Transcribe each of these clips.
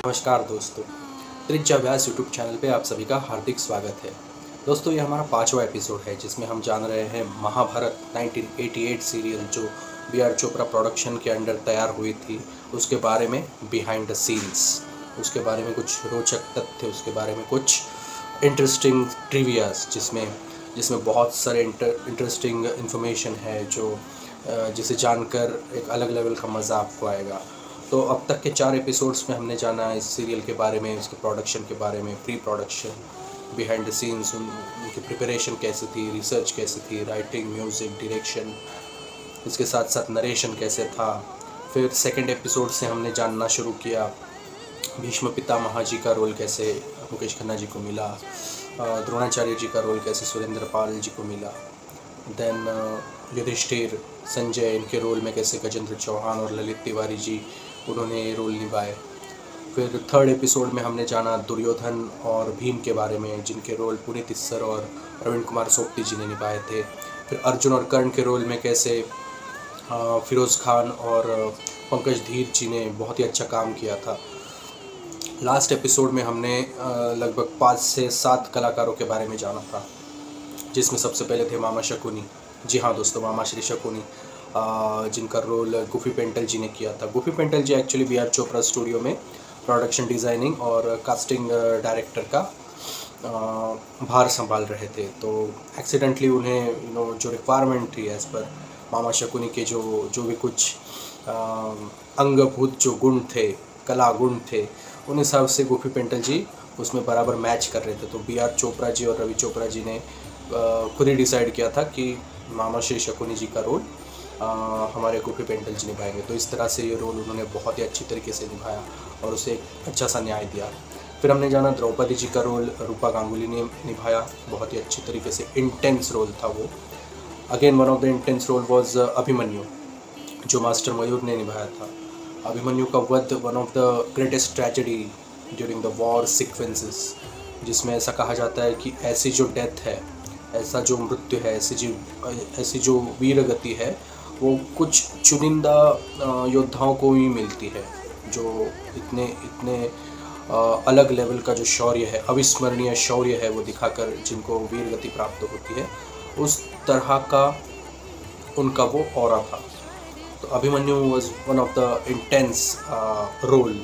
नमस्कार दोस्तों, त्रिज्या व्यास यूट्यूब चैनल पे आप सभी का हार्दिक स्वागत है। दोस्तों, ये हमारा 5वां एपिसोड है जिसमें हम जान रहे हैं महाभारत 1988 सीरियल जो बी.आर. चोपड़ा प्रोडक्शन के अंडर तैयार हुई थी, उसके बारे में बिहाइंड द सीन्स, उसके बारे में कुछ रोचक तथ्य, उसके बारे में कुछ इंटरेस्टिंग ट्रिवियाज जिसमें बहुत सारे इंटरेस्टिंग इन्फॉर्मेशन है जिसे जानकर एक अलग लेवल का मज़ा आपको आएगा। तो अब तक के 4 एपिसोड्स में हमने जाना इस सीरियल के बारे में, इसके प्रोडक्शन के बारे में, pre production, behind the scenes, उनकी प्रिपरेशन कैसी थी, रिसर्च कैसी थी, राइटिंग, म्यूज़िक, डायरेक्शन, इसके साथ साथ नरेशन कैसे था। फिर सेकंड एपिसोड से हमने जानना शुरू किया भीष्म पितामह जी का रोल कैसे मुकेश खन्ना जी को मिला, द्रोणाचार्य जी का रोल कैसे सुरेंद्र पाल जी को मिला, देन युधिष्ठिर, संजय, इनके रोल में कैसे गजेंद्र चौहान और ललित तिवारी जी उन्होंने ये रोल निभाए। फिर थर्ड एपिसोड में हमने जाना दुर्योधन और भीम के बारे में, जिनके रोल पुनीत इस्सर और प्रवीण कुमार सोपती जी ने निभाए थे। फिर अर्जुन और कर्ण के रोल में कैसे फिरोज़ खान और पंकज धीर जी ने बहुत ही अच्छा काम किया था। लास्ट एपिसोड में हमने लगभग 5 से 7 कलाकारों के बारे में जाना था, जिसमें सबसे पहले थे मामा शकुनी। जी हाँ दोस्तों, मामा श्री शकुनी, जिनका रोल गुफी पेंटल जी ने किया था। गुफी पेंटल जी एक्चुअली बी.आर. चोपड़ा स्टूडियो में प्रोडक्शन डिज़ाइनिंग और कास्टिंग डायरेक्टर का भार संभाल रहे थे। तो एक्सीडेंटली उन्हें जो रिक्वायरमेंट थी एज़ पर मामा शकुनी के जो भी कुछ अंगभूत जो गुण थे, कला गुण थे, उन हिसाब से गुफी पेंटल जी उसमें बराबर मैच कर रहे थे। तो बी.आर. चोपड़ा जी और रवि चोपड़ा जी ने खुद ही डिसाइड किया था कि मामा श्री शकुनी जी का रोल हमारे गुफी पेंटल जी निभाएंगे। तो इस तरह से ये रोल उन्होंने बहुत ही अच्छी तरीके से निभाया और उसे एक अच्छा सा न्याय दिया। फिर हमने जाना द्रौपदी जी का रोल रूपा गांगुली ने निभाया, बहुत ही अच्छी तरीके से। इंटेंस रोल था वो। Again one of the intense role was Abhimanyu, जो मास्टर मयूर ने निभाया था। अभिमन्यु का वध one of the greatest tragedy during the war sequences, जिसमें ऐसा कहा जाता है कि ऐसी जो डेथ है, ऐसा जो मृत्यु है, ऐसी जो वीर गति है, वो कुछ चुनिंदा योद्धाओं को ही मिलती है, जो इतने अलग लेवल का जो शौर्य है, अविस्मरणीय शौर्य है, वो दिखाकर जिनको वीर गति प्राप्त होती है, उस तरह का उनका वो ऑरा था। तो Abhimanyu was one of the intense role,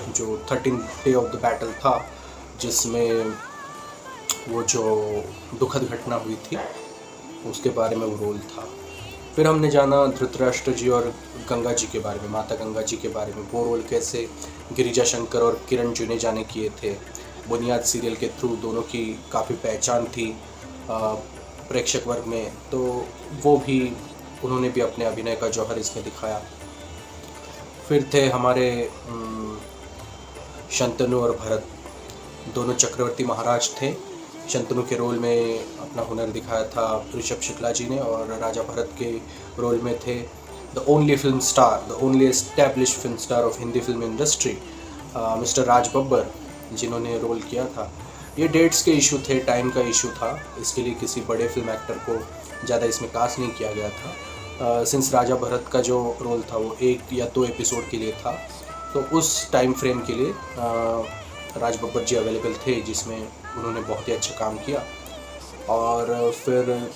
जो 13th day of the battle था, जिसमें वो जो दुखद घटना हुई थी उसके बारे में वो रोल था। फिर हमने जाना धृतराष्ट्र जी और गंगा जी के बारे में, माता गंगा जी के बारे में। वो रोल कैसे गिरिजा शंकर और किरण जुनेजा ने किए थे। बुनियाद सीरियल के थ्रू दोनों की काफ़ी पहचान थी प्रेक्षक वर्ग में, तो वो भी उन्होंने भी अपने अभिनय का जौहर इसमें दिखाया। फिर थे हमारे शंतनु और भरत, दोनों चक्रवर्ती महाराज थे। शंतनु के रोल में अपना हुनर दिखाया था ऋषभ शुक्ला जी ने, और राजा भरत के रोल में थे the only film star, the only established film star of Hindi film industry, mister Raj Babbar, जिन्होंने रोल किया था। ये डेट्स के इशू थे, टाइम का इशू था, इसके लिए किसी बड़े फिल्म एक्टर को ज़्यादा इसमें कास्ट नहीं किया गया था। सिंस राजा भरत का जो रोल था वो 1 या 2 एपिसोड के लिए था, तो उस टाइम फ्रेम के लिए राज बब्बर जी अवेलेबल थे, जिसमें उन्होंने बहुत ही अच्छा काम किया। और फिर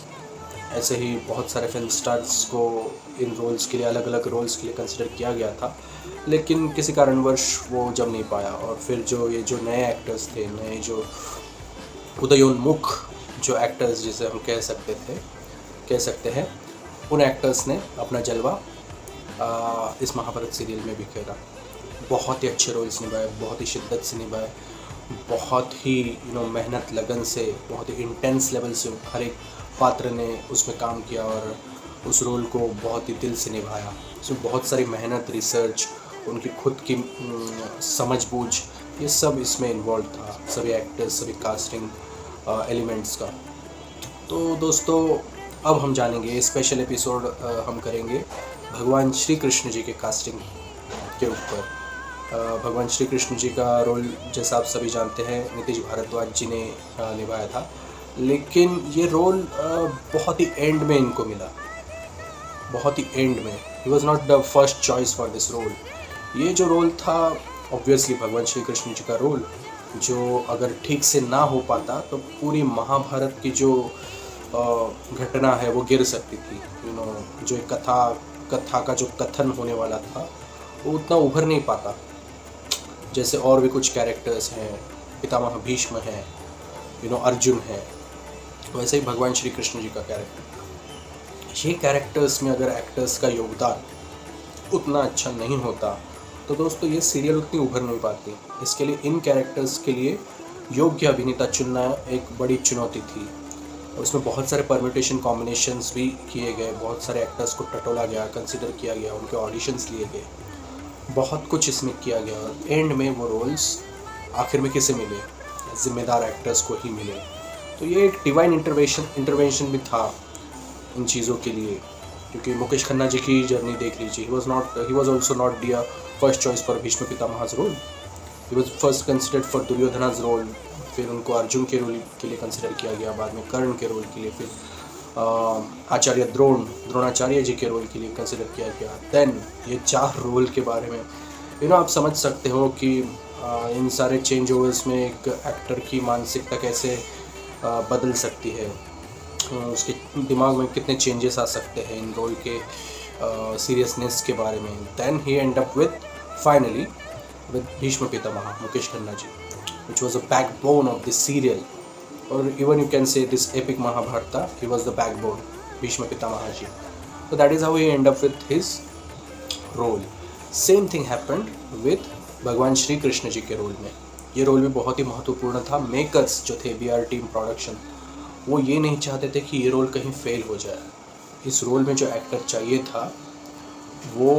ऐसे ही बहुत सारे फिल्म स्टार्स को इन रोल्स के लिए, अलग अलग रोल्स के लिए कंसिडर किया गया था, लेकिन किसी कारणवश वो जम नहीं पाया। और फिर ये जो नए एक्टर्स थे, नए जो उदयोन्मुख जो एक्टर्स जिसे हम कह सकते हैं, उन एक्टर्स ने अपना जलवा इस महाभारत सीरियल में भी खेला। बहुत ही अच्छे रोल्स निभाए, बहुत ही शिद्दत से निभाए, बहुत ही मेहनत लगन से, बहुत ही इंटेंस लेवल से हर एक पात्र ने उसमें काम किया और उस रोल को बहुत ही दिल से निभाया। उसमें बहुत सारी मेहनत, रिसर्च, उनकी खुद की समझबूझ, ये सब इसमें इन्वॉल्व था, सभी एक्टर्स, सभी कास्टिंग एलिमेंट्स का। तो दोस्तों, अब हम जानेंगे, स्पेशल एपिसोड हम करेंगे भगवान श्री कृष्ण जी के कास्टिंग के ऊपर। भगवान श्री कृष्ण जी का रोल जैसा आप सभी जानते हैं नीतीश भारद्वाज जी ने निभाया था, लेकिन ये रोल बहुत ही एंड में इनको मिला, बहुत ही एंड में। He was not the first choice for this role. ये जो रोल था ऑब्वियसली भगवान श्री कृष्ण जी का रोल जो अगर ठीक से ना हो पाता तो पूरी महाभारत की जो घटना है वो गिर सकती थी। जो एक कथा का जो कथन होने वाला था वो उतना उभर नहीं पाता। जैसे और भी कुछ कैरेक्टर्स हैं, पितामह भीष्म हैं, अर्जुन है, वैसे ही भगवान श्री कृष्ण जी का कैरेक्टर, ये कैरेक्टर्स में अगर एक्टर्स का योगदान उतना अच्छा नहीं होता तो दोस्तों ये सीरियल उतनी उभर नहीं पाती। इसके लिए इन कैरेक्टर्स के लिए योग्य अभिनेता चुनना एक बड़ी चुनौती थी। उसमें बहुत सारे परम्यूटेशन कॉम्बिनेशंस भी किए गए, बहुत सारे एक्टर्स को टटोला गया, कंसिडर किया गया, उनके ऑडिशंस लिए गए, बहुत कुछ इसमें किया गया और एंड में वो रोल्स आखिर में किसे मिले? जिम्मेदार एक्टर्स को ही मिले। तो ये एक डिवाइन इंटरवेंशन भी था इन चीज़ों के लिए, क्योंकि मुकेश खन्ना जी की जर्नी देख लीजिए। He was also not the first choice for Bhishma Pitamah's role. He was first considered for Duryodhana's role, फिर उनको अर्जुन के रोल के लिए कंसिडर किया गया, बाद में कर्ण के रोल के लिए, फिर आचार्य द्रोणाचार्य जी के रोल के लिए कंसिडर किया गया। देन ये 4 रोल के बारे में आप समझ सकते हो कि इन सारे चेंज ओवर्स में एक एक्टर की मानसिकता कैसे बदल सकती है, उसके दिमाग में कितने चेंजेस आ सकते हैं इन रोल के सीरियसनेस के बारे में। देन ही end up finally with Bhishma Pitamah Mukesh Khanna ji, which was a backbone of this serial, or even you can say this epic Mahabharata. He was the backbone, Bhishma Pitamaha ji. So that is how he ended up with his role. Same thing happened with भगवान श्री कृष्ण जी के role में। ये role भी बहुत ही महत्वपूर्ण था। Makers जो थे BR टीम प्रोडक्शन, वो ये नहीं चाहते थे कि ये रोल कहीं फेल हो जाए। इस रोल में जो एक्टर चाहिए था वो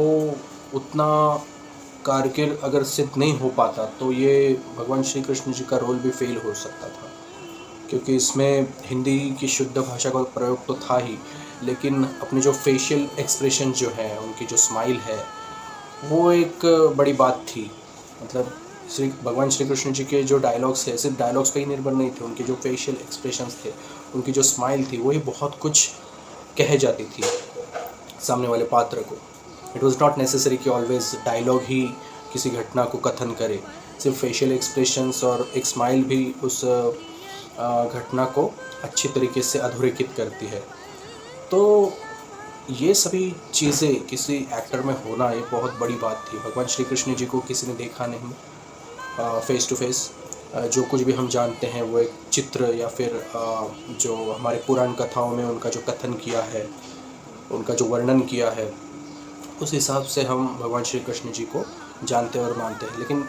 उतना कारगर अगर सिद्ध नहीं हो पाता तो ये भगवान श्री कृष्ण जी का रोल भी फेल हो सकता था, क्योंकि इसमें हिंदी की शुद्ध भाषा का प्रयोग तो था ही, लेकिन अपने जो फेशियल एक्सप्रेशन जो है, उनकी जो स्माइल है, वो एक बड़ी बात थी। मतलब भगवान श्री कृष्ण जी के जो डायलॉग्स है सिर्फ डायलॉग्स पे ही निर्भर नहीं थे, उनके जो फेशियल एक्सप्रेशंस थे, उनकी जो स्माइल थी, वही बहुत कुछ कह जाती थी सामने वाले पात्र को। इट वॉज़ नॉट नेसेसरी कि ऑलवेज डायलॉग ही किसी घटना को कथन करे, सिर्फ फेशियल एक्सप्रेशंस और एक स्माइल भी उस घटना को अच्छी तरीके से अधोरेखित करती है। तो ये सभी चीज़ें किसी एक्टर में होना ये बहुत बड़ी बात थी। भगवान श्री कृष्ण जी को किसी ने देखा नहीं फेस टू फेस। जो कुछ भी हम जानते हैं वो एक चित्र या फिर जो हमारे पुराण कथाओं में उनका जो कथन किया है, उनका जो वर्णन किया है, उस हिसाब से हम भगवान श्री कृष्ण जी को जानते और मानते हैं। लेकिन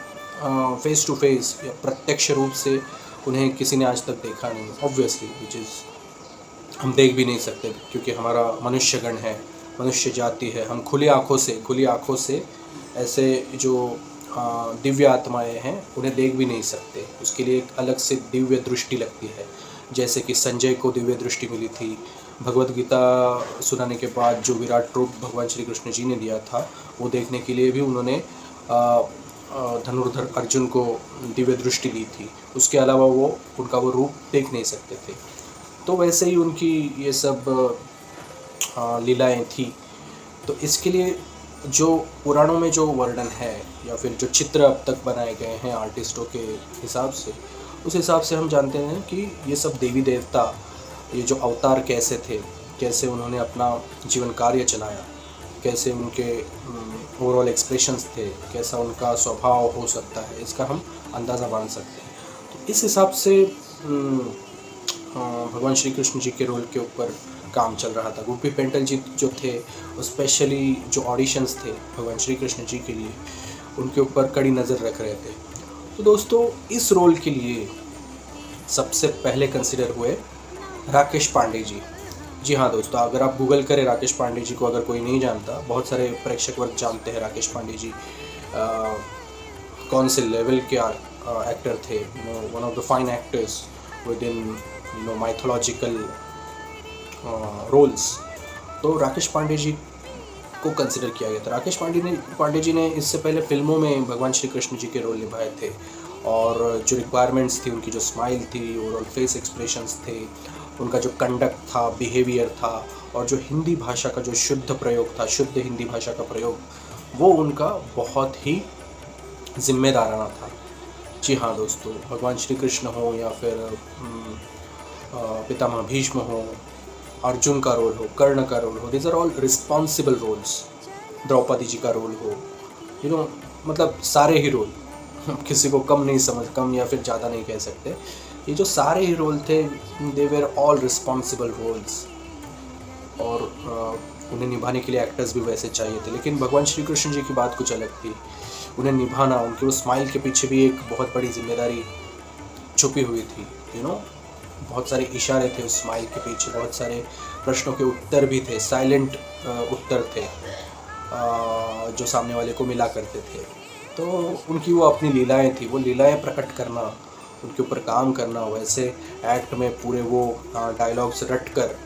फेस टू फेस या प्रत्यक्ष रूप से उन्हें किसी ने आज तक देखा नहीं, ऑब्वियसली, विच इज़ हम देख भी नहीं सकते, क्योंकि हमारा मनुष्यगण है, मनुष्य जाति है। हम खुली आँखों से ऐसे जो दिव्य आत्माएं हैं उन्हें देख भी नहीं सकते। उसके लिए एक अलग से दिव्य दृष्टि लगती है। जैसे कि संजय को दिव्य दृष्टि मिली थी, भगवत गीता सुनाने के बाद जो विराट रूप भगवान श्री कृष्ण जी ने दिया था वो देखने के लिए भी उन्होंने धनुर्धर अर्जुन को दिव्य दृष्टि ली थी। उसके अलावा वो उनका वो रूप देख नहीं सकते थे। तो वैसे ही उनकी ये सब लीलाएं थी। तो इसके लिए जो पुराणों में जो वर्णन है या फिर जो चित्र अब तक बनाए गए हैं आर्टिस्टों के हिसाब से, उस हिसाब से हम जानते हैं कि ये सब देवी देवता, ये जो अवतार कैसे थे, कैसे उन्होंने अपना जीवन कार्य चलाया, कैसे उनके ओवरऑल एक्सप्रेशंस थे, कैसा उनका स्वभाव हो सकता है, इसका हम अंदाज़ा बांध सकते हैं। तो इस हिसाब से भगवान श्री कृष्ण जी के रोल के ऊपर काम चल रहा था। गोपी पेंटल जी जो थे, स्पेशली जो ऑडिशंस थे भगवान श्री कृष्ण जी के लिए, उनके ऊपर कड़ी नज़र रख रहे थे। तो दोस्तों इस रोल के लिए सबसे पहले कंसिडर हुए राकेश पांडे जी। जी हाँ दोस्तों, अगर आप गूगल करें राकेश पांडे जी को, अगर कोई नहीं जानता, बहुत सारे प्रेक्षक वर्ग जानते हैं राकेश पांडे जी कौन से लेवल के एक्टर थे। One of the fine actors with in mythological roles. तो राकेश पांडे जी को कंसिडर किया गया था। राकेश पांडे जी ने इससे पहले फिल्मों में भगवान श्री कृष्ण जी के रोल निभाए थे, और जो रिक्वायरमेंट्स थी, उनकी जो स्माइल थी, ओवरऑल फेस एक्सप्रेशंस थे, उनका जो कंडक्ट था, बिहेवियर था, और जो हिंदी भाषा का जो शुद्ध प्रयोग था, शुद्ध हिंदी भाषा का प्रयोग, वो उनका बहुत ही जिम्मेदाराना था। जी हाँ दोस्तों, भगवान श्री कृष्ण हो या फिर पितामह भीष्म हो, अर्जुन का रोल हो, कर्ण का रोल हो, these are all responsible roles. Draupadi ji का रोल हो, मतलब सारे ही रोल, किसी को कम नहीं समझ, कम या फिर ज़्यादा नहीं कह सकते। ये जो सारे ही रोल थे, they were all responsible roles, और उन्हें निभाने के लिए एक्टर्स भी वैसे चाहिए थे। लेकिन भगवान श्री कृष्ण जी की बात कुछ अलग थी। उन्हें निभाना, उनके उस स्माइल के पीछे भी एक बहुत बड़ी जिम्मेदारी छुपी हुई थी। बहुत सारे इशारे थे उस स्माइल के पीछे, बहुत सारे प्रश्नों के उत्तर भी थे, साइलेंट उत्तर थे जो सामने वाले को मिला करते थे। तो उनकी वो अपनी लीलाएं थी, वो लीलाएं प्रकट करना, उनके ऊपर काम करना, वैसे एक्ट में पूरे वो डायलॉग्स रट कर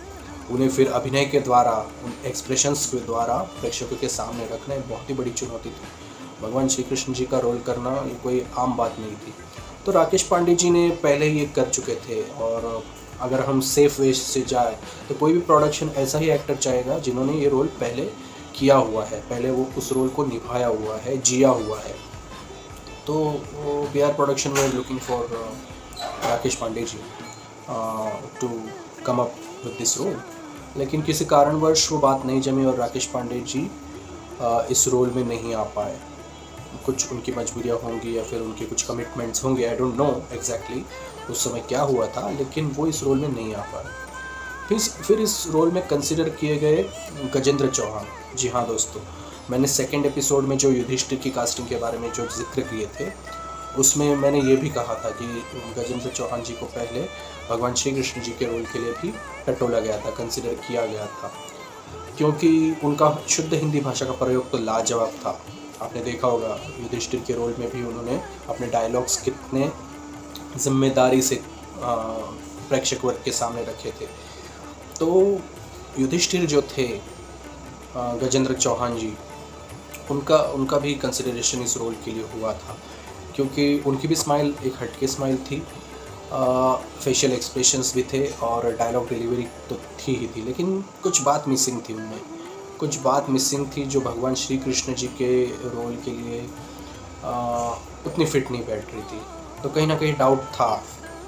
उन्हें फिर अभिनय के द्वारा, उन एक्सप्रेशंस के द्वारा प्रेक्षकों के सामने रखना एक बहुत ही बड़ी चुनौती थी। भगवान श्री कृष्ण जी का रोल करना ये कोई आम बात नहीं थी। तो राकेश पांडे जी ने पहले ही ये कर चुके थे, और अगर हम सेफ वे से जाए तो कोई भी प्रोडक्शन ऐसा ही एक्टर चाहेगा जिन्होंने ये रोल पहले किया हुआ है, पहले वो उस रोल को निभाया हुआ है, जिया हुआ है। तो वी आर प्रोडक्शन में looking for Rakesh Pandey ji to come up with this role, लेकिन किसी कारणवश वो बात नहीं जमी और राकेश पांडे जी इस रोल में नहीं आ पाए। कुछ उनकी मजबूरियाँ होंगी या फिर उनके कुछ कमिटमेंट्स होंगे, आई डोंट नो एग्जैक्टली उस समय क्या हुआ था, लेकिन वो इस रोल में नहीं आ पाए। फिर इस रोल में कंसिडर किए गए गजेंद्र चौहान। जी हाँ दोस्तों, मैंने सेकंड एपिसोड में जो युधिष्ठिर की कास्टिंग के बारे में जो जिक्र किए थे, उसमें मैंने ये भी कहा था कि गजेंद्र चौहान जी को पहले भगवान श्री कृष्ण जी के रोल के लिए भी टटोला गया था, कंसिडर किया गया था, क्योंकि उनका शुद्ध हिंदी भाषा का प्रयोग तो लाजवाब था। आपने देखा होगा युधिष्ठिर के रोल में भी उन्होंने अपने डायलॉग्स कितने जिम्मेदारी से प्रेक्षक वर्ग के सामने रखे थे। तो युधिष्ठिर जो थे गजेंद्र चौहान जी, उनका भी कंसिडरेशन इस रोल के लिए हुआ था, क्योंकि उनकी भी स्माइल एक हटके स्माइल थी, फेशियल एक्सप्रेशंस भी थे और डायलॉग डिलीवरी तो थी ही थी, लेकिन कुछ बात मिसिंग थी उनमें, कुछ बात मिसिंग थी जो भगवान श्री कृष्ण जी के रोल के लिए उतनी फिट नहीं बैठ रही थी। तो कहीं ना कहीं डाउट था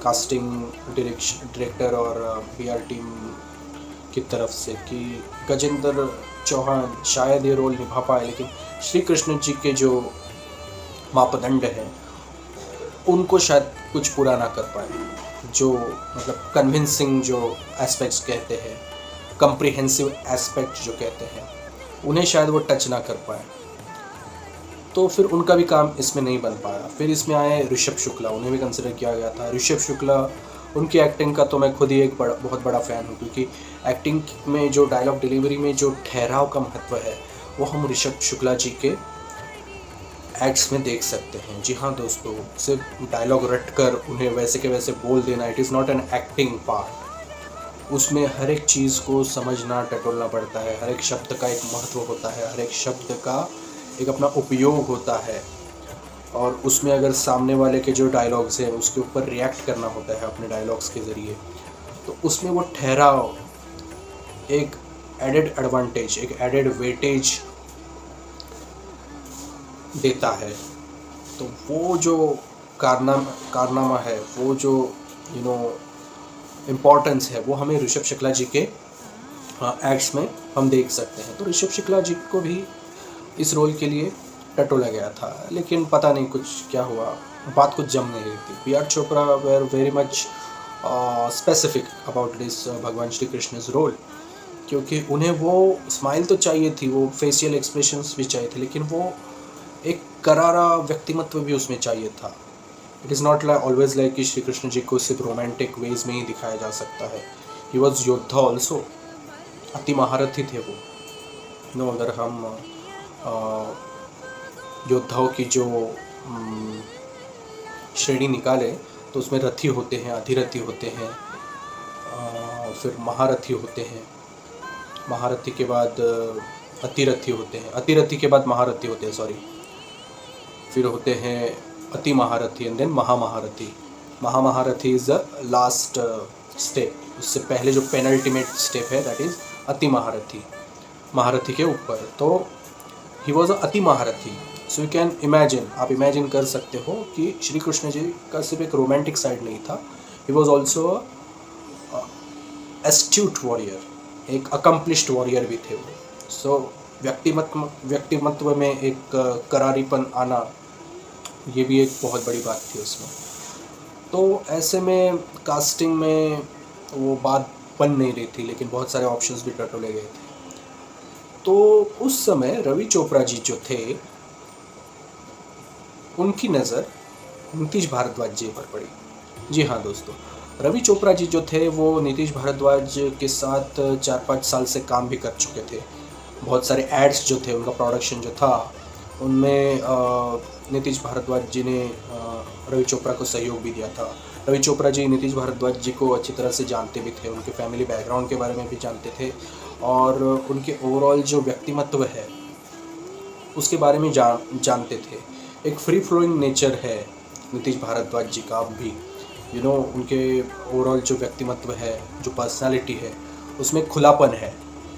कास्टिंग डायरेक्टर और PR टीम की तरफ से कि गजेंद्र चौहान शायद ये रोल निभा पाए, लेकिन श्री कृष्ण जी के जो मापदंड हैं उनको शायद कुछ पूरा ना कर पाए, जो मतलब कन्विंसिंग जो एस्पेक्ट्स कहते हैं, कम्प्रिहेंसिव एस्पेक्ट जो कहते हैं, उन्हें शायद वो टच ना कर पाए। तो फिर उनका भी काम इसमें नहीं बन पाया। फिर इसमें आए ऋषभ शुक्ला, उन्हें भी कंसिडर किया गया था। ऋषभ शुक्ला, उनकी एक्टिंग का तो मैं खुद ही एक बहुत बड़ा फ़ैन हूँ, क्योंकि एक्टिंग में जो डायलॉग डिलीवरी में जो ठहराव का महत्व है वो हम ऋषभ शुक्ला जी के एक्ट्स में देख सकते हैं। जी हाँ दोस्तों, सिर्फ डायलॉग रट कर उन्हें वैसे के वैसे बोल देना, it is not an acting part. उसमें हर एक चीज़ को समझना, टटोलना पड़ता है, हर एक शब्द का एक महत्व होता है, हर एक शब्द का एक अपना उपयोग होता है, और उसमें अगर सामने वाले के जो डायलॉग्स हैं उसके ऊपर रिएक्ट करना होता है अपने डायलॉग्स के ज़रिए, तो उसमें वो ठहराव एक एडेड एडवांटेज, एक एडेड वेटेज देता है। तो वो जो कारनामा है, वो जो इम्पोर्टेंस है, वो हमें ऋषभ शुक्ला जी के एक्ट्स में हम देख सकते हैं। तो ऋषभ शुक्ला जी को भी इस रोल के लिए टटोला गया था, लेकिन पता नहीं कुछ क्या हुआ, बात कुछ जम नहीं रही थी। PR Chopra were very much specific about this भगवान श्री कृष्ण's रोल, क्योंकि उन्हें वो स्माइल तो चाहिए थी, वो फेशियल एक्सप्रेशंस भी चाहिए थे, लेकिन वो एक करारा व्यक्तिमत्व भी उसमें चाहिए था। It is not always like कि श्री कृष्ण जी को सिर्फ रोमांटिक वेज में ही दिखाया जा सकता है। ही वॉज योद्धा ऑल्सो, अति महारथी थे वो। अगर हम योद्धाओं की जो श्रेणी निकाले तो उसमें रथी होते हैं, अधिरथी होते हैं, फिर महारथी होते हैं, महारथी के बाद अतिरथी होते हैं, अतिरथी के बाद महारथी होते हैं, सॉरी, फिर होते हैं अति महारथी एंड देन महामहारथी। महामहारथी इज़ द लास्ट स्टेप, उससे पहले जो पेनल्टीमेट स्टेप है दैट इज़ अति महारथी, महारथी के ऊपर। तो ही वॉज अ अति महारथी, सो यू कैन इमेजिन, आप इमेजिन कर सकते हो कि श्री कृष्ण जी का सिर्फ एक रोमांटिक साइड नहीं था, ही वॉज ऑल्सो एस्ट्यूट वॉरियर, एक अकम्प्लिश्ड वॉरियर भी थे वो। सो व्यक्तिमत्व में एक करारीपन आना, ये भी एक बहुत बड़ी बात थी उसमें। तो ऐसे में कास्टिंग में वो बात बन नहीं रही थी, लेकिन बहुत सारे ऑप्शंस भी टटोले गए थे। तो उस समय रवि चोपड़ा जी जो थे, उनकी नज़र नीतीश भारद्वाज जी पर पड़ी। जी हाँ दोस्तों, रवि चोपड़ा जी जो थे वो नीतीश भारद्वाज के साथ 4-5 साल से काम भी कर चुके थे। बहुत सारे एड्स जो थे, उनका प्रोडक्शन जो था, उनमें नीतीश भारद्वाज जी ने रवि चोपड़ा को सहयोग भी दिया था। रवि चोपड़ा जी नीतीश भारद्वाज जी को अच्छी तरह से जानते भी थे, उनके फैमिली बैकग्राउंड के बारे में भी जानते थे, और उनके ओवरऑल जो व्यक्तिमत्व है उसके बारे में जानते थे। एक फ्री फ्लोइंग नेचर है नीतीश भारद्वाज जी का अब भी, उनके ओवरऑल जो व्यक्तिमत्व है, जो पर्सनालिटी है, उसमें खुलापन है,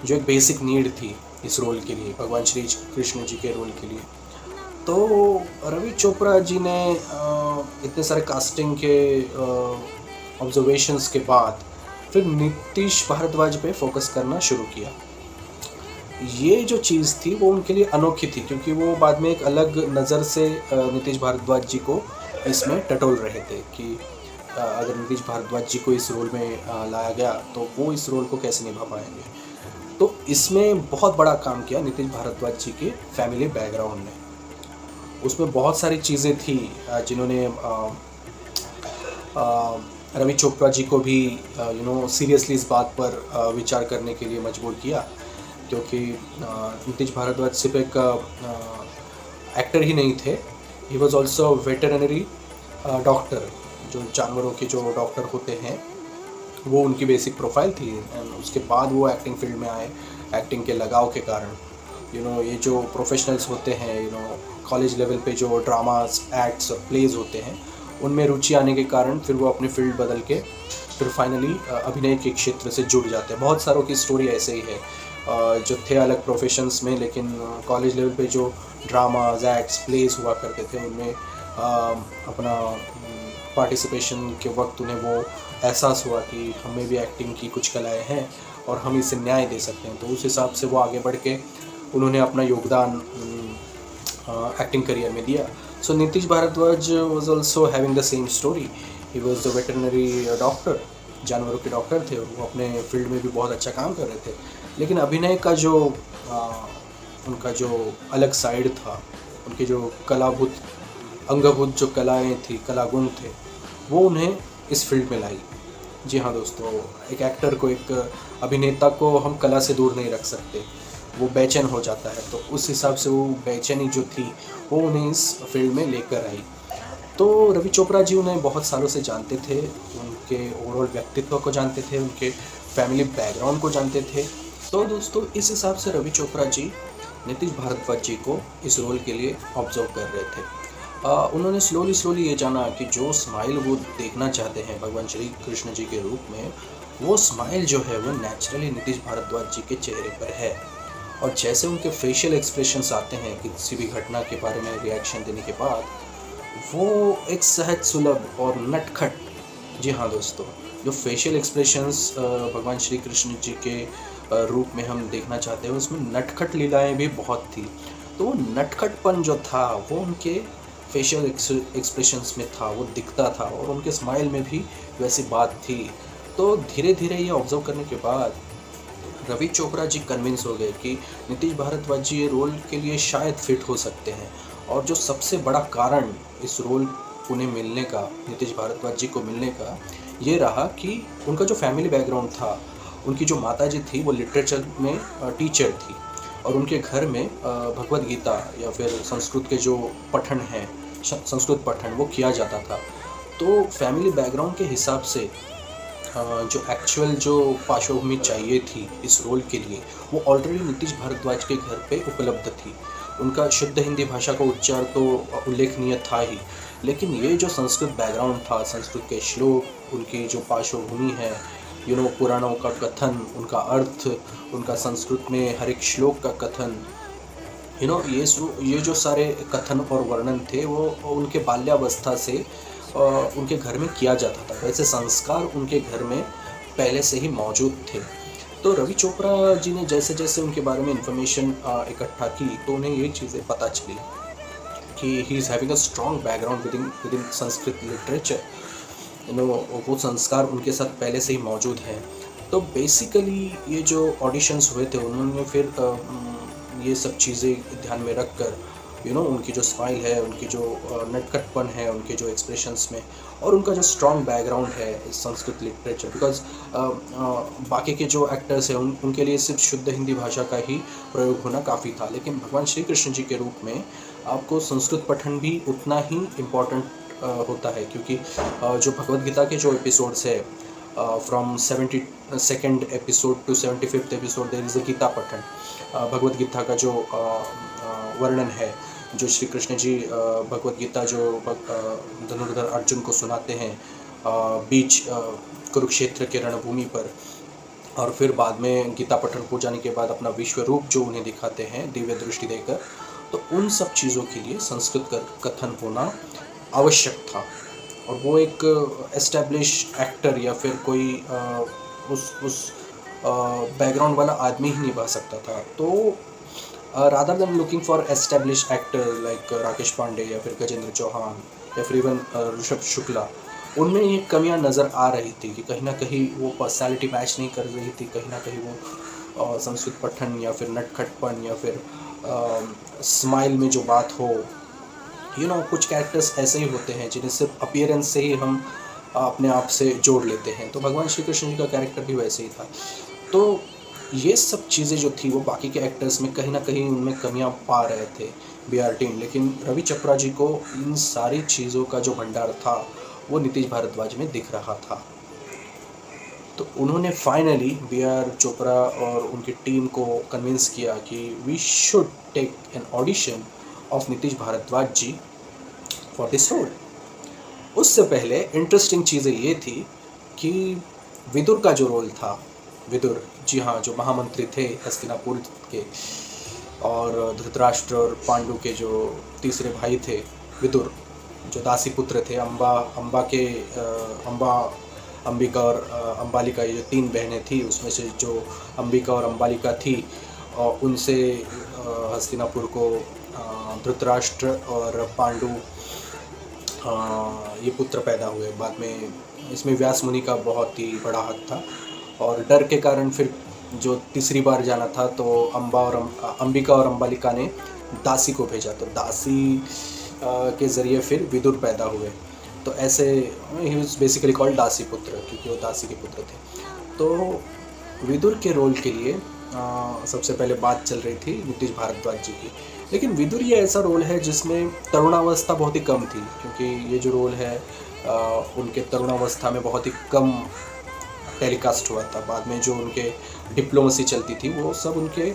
जो एक बेसिक नीड थी इस रोल के लिए, भगवान श्री कृष्ण जी के रोल के लिए। तो रवि चोपड़ा जी ने इतने सारे कास्टिंग के ऑब्जर्वेशंस के बाद फिर नीतीश भारद्वाज पे फोकस करना शुरू किया। ये जो चीज़ थी वो उनके लिए अनोखी थी, क्योंकि वो बाद में एक अलग नज़र से नीतीश भारद्वाज जी को इसमें टटोल रहे थे कि अगर नीतीश भारद्वाज जी को इस रोल में लाया गया तो वो इस रोल को कैसे निभा पाएंगे। तो इसमें बहुत बड़ा काम किया नीतीश भारद्वाज जी के फैमिली बैकग्राउंड ने। उसमें बहुत सारी चीज़ें थी जिन्होंने रवि चोपड़ा जी को भी सीरियसली इस बात पर विचार करने के लिए मजबूर किया, क्योंकि नीतीश भारद्वाज सिर्फ एक एक्टर ही नहीं थे, ही वॉज ऑल्सो वेटरनरी डॉक्टर। जो जानवरों के जो डॉक्टर होते हैं वो उनकी बेसिक प्रोफाइल थी, एंड उसके बाद वो एक्टिंग फील्ड में आए, एक्टिंग के लगाव के कारण। ये जो प्रोफेशनल्स होते हैं, कॉलेज लेवल पे जो ड्रामास, एक्ट्स और प्लेज होते हैं, उनमें रुचि आने के कारण फिर वो अपनी फील्ड बदल के फिर फाइनली अभिनय के क्षेत्र से जुड़ जाते हैं। बहुत सारों की स्टोरी ऐसे ही है, जो थे अलग प्रोफेशंस में, लेकिन कॉलेज लेवल पे जो ड्रामाज, एक्ट्स, प्लेज हुआ करते थे, उनमें अपना पार्टिसिपेशन के वक्त उन्हें वो एहसास हुआ कि हमें भी एक्टिंग की कुछ कलाएँ हैं और हम इसे न्याय दे सकते हैं। तो उस हिसाब से वो आगे बढ़ के उन्होंने अपना योगदान एक्टिंग करियर में दिया। So Nitish Bhardwaj was also having the same story. He was the veterinary doctor, जानवरों के डॉक्टर थे, और वो अपने फील्ड में भी बहुत अच्छा काम कर रहे थे। लेकिन अभिनय का जो उनका जो अलग साइड था, उनके जो कलाभूत अंगभूत जो कलाएँ थी, कलागुण थे, वो उन्हें इस फील्ड में लाई। जी हाँ दोस्तों, एक एक्टर को, एक अभिनेता को हम कला से दूर नहीं रख सकते, वो बेचैन हो जाता है। तो उस हिसाब से वो बेचैनी जो थी वो उन्हें इस फील्ड में लेकर आई। तो रवि चोपड़ा जी उन्हें बहुत सालों से जानते थे, उनके ओवरऑल व्यक्तित्व को जानते थे, उनके फैमिली बैकग्राउंड को जानते थे। तो दोस्तों इस हिसाब से रवि चोपड़ा जी नीतीश भारद्वाज जी को इस रोल के लिए ऑब्जर्व कर रहे थे। उन्होंने स्लोली ये जाना कि जो स्माइल वो देखना चाहते हैं भगवान श्री कृष्ण जी के रूप में, वो स्माइल जो है वो नेचुरली नीतीश भारद्वाज जी के चेहरे पर है। और जैसे उनके फेशियल एक्सप्रेशंस आते हैं किसी भी घटना के बारे में रिएक्शन देने के बाद, वो एक सहज सुलभ और नटखट, जी हाँ दोस्तों, जो फेशियल एक्सप्रेशंस भगवान श्री कृष्ण जी के रूप में हम देखना चाहते हैं, उसमें नटखट लीलाएं भी बहुत थी। तो वो नटखटपन जो था वो उनके फेशियल एक्सप्रेशंस में था, वो दिखता था, और उनके स्माइल में भी वैसी बात थी। तो धीरे धीरे ये ऑब्जर्व करने के बाद रवि चोपड़ा जी कन्विंस हो गए कि नीतीश भारद्वाज जी ये रोल के लिए शायद फिट हो सकते हैं। और जो सबसे बड़ा कारण इस रोल उन्हें मिलने का, नीतीश भारद्वाज जी को मिलने का, ये रहा कि उनका जो फैमिली बैकग्राउंड था, उनकी जो माताजी थी वो लिटरेचर में टीचर थी, और उनके घर में भगवद गीता या फिर संस्कृत के जो पठन हैं, संस्कृत पठन, वो किया जाता था। तो फैमिली बैकग्राउंड के हिसाब से जो एक्चुअल जो पार्श्वभूमि चाहिए थी इस रोल के लिए, वो ऑलरेडी नीतीश भारद्वाज के घर पे उपलब्ध थी। उनका शुद्ध हिंदी भाषा का उच्चार तो उल्लेखनीय था ही, लेकिन ये जो संस्कृत बैकग्राउंड था, संस्कृत के श्लोक, उनकी जो पार्श्वभूमि है, पुराणों का कथन, उनका अर्थ, उनका संस्कृत में हर एक श्लोक का कथन, ये जो सारे कथन और वर्णन थे वो उनके बाल्यावस्था से उनके घर में किया जाता था। वैसे संस्कार उनके घर में पहले से ही मौजूद थे। तो रवि चोपड़ा जी ने जैसे जैसे उनके बारे में इंफॉर्मेशन इकट्ठा की तो उन्हें ये चीज़ें पता चली कि he is having a strong background with in Sanskrit literature. वो संस्कार उनके साथ पहले से ही मौजूद हैं। तो बेसिकली ये जो ऑडिशंस हुए थे उन्होंने फिर ये सब चीज़ें ध्यान में रख कर उनकी जो स्माइल है, उनकी जो नटखटपन है, उनके जो एक्सप्रेशंस में, और उनका जो स्ट्रॉन्ग बैकग्राउंड है इस संस्कृत लिटरेचर, बिकॉज बाकी के जो एक्टर्स हैं उनके लिए सिर्फ शुद्ध हिंदी भाषा का ही प्रयोग होना काफ़ी था, लेकिन भगवान श्री कृष्ण जी के रूप में आपको संस्कृत पठन भी उतना ही इम्पॉर्टेंट होता है, क्योंकि जो भगवद गीता के जो एपिसोड्स है from 72nd episode to 75th episode there is a Gita पठन। भगवद गीता का जो वर्णन है, जो श्री कृष्ण जी भगवद गीता जो धनुर्धर अर्जुन को सुनाते हैं बीच कुरुक्षेत्र के रणभूमि पर, और फिर बाद में गीता पठन हो जाने के बाद अपना विश्व रूप जो उन्हें दिखाते हैं दिव्य दृष्टि देकर, तो उन सब चीज़ों के लिए संस्कृत कथन होना आवश्यक था। और वो एक एस्टैब्लिश एक्टर या फिर कोई उस बैकग्राउंड वाला आदमी ही निभा सकता था। तो rather than looking for establish actor like Rakesh Pandey या फिर गजेंद्र चौहान या फिर इवन ऋषभ शुक्ला, उनमें ये कमियां नज़र आ रही थी कि कहीं ना कहीं वो पर्सनैलिटी मैच नहीं कर रही थी, कहीं ना कहीं वो संस्कृत पठन या फिर नटखटपन या फिर स्माइल में जो बात हो, कुछ कैरेक्टर्स ऐसे ही होते हैं जिन्हें सिर्फ अपीयरेंस से ही हम अपने आप से जोड़ लेते हैं। तो भगवान श्री कृष्ण जी का कैरेक्टर भी वैसे ही था। तो ये सब चीज़ें जो थी वो बाकी के एक्टर्स में कहीं ना कहीं उनमें कमियां पा रहे थे BR टीम, लेकिन रवि चोपड़ा जी को इन सारी चीज़ों का जो भंडार था वो नीतीश भारद्वाज में दिख रहा था। तो उन्होंने फाइनली BR चोपड़ा और उनकी टीम को कन्विंस किया कि we should take an audition of Nitish Bhardwaj ji for this role. उससे पहले इंटरेस्टिंग चीज़ें ये थी कि विदुर का जो रोल था, विदुर जी हाँ, जो महामंत्री थे हस्तिनापुर के, और धृतराष्ट्र और पांडु के जो तीसरे भाई थे विदुर, जो दासी पुत्र थे, अंबिका और अंबालिका, ये जो 3 बहनें थी उसमें से जो अंबिका और अंबालिका थी, और उनसे हस्तिनापुर को धृतराष्ट्र और पांडु ये पुत्र पैदा हुए। बाद में इसमें व्यास मुनि का बहुत ही बड़ा हाथ था, और डर के कारण फिर जो तीसरी बार जाना था तो अंबिका और अंबालिका ने दासी को भेजा, तो दासी के ज़रिए फिर विदुर पैदा हुए। तो ऐसे ही वाज बेसिकली कॉल्ड दासी पुत्र, क्योंकि वो दासी के पुत्र थे। तो विदुर के रोल के लिए सबसे पहले बात चल रही थी नीतीश भारद्वाज जी की, लेकिन विदुर ये ऐसा रोल है जिसमें तरुणावस्था बहुत ही कम थी, क्योंकि ये जो रोल है उनके तरुणावस्था में बहुत ही कम टेलीकास्ट हुआ था। बाद में जो उनके डिप्लोमेसी चलती थी वो सब उनके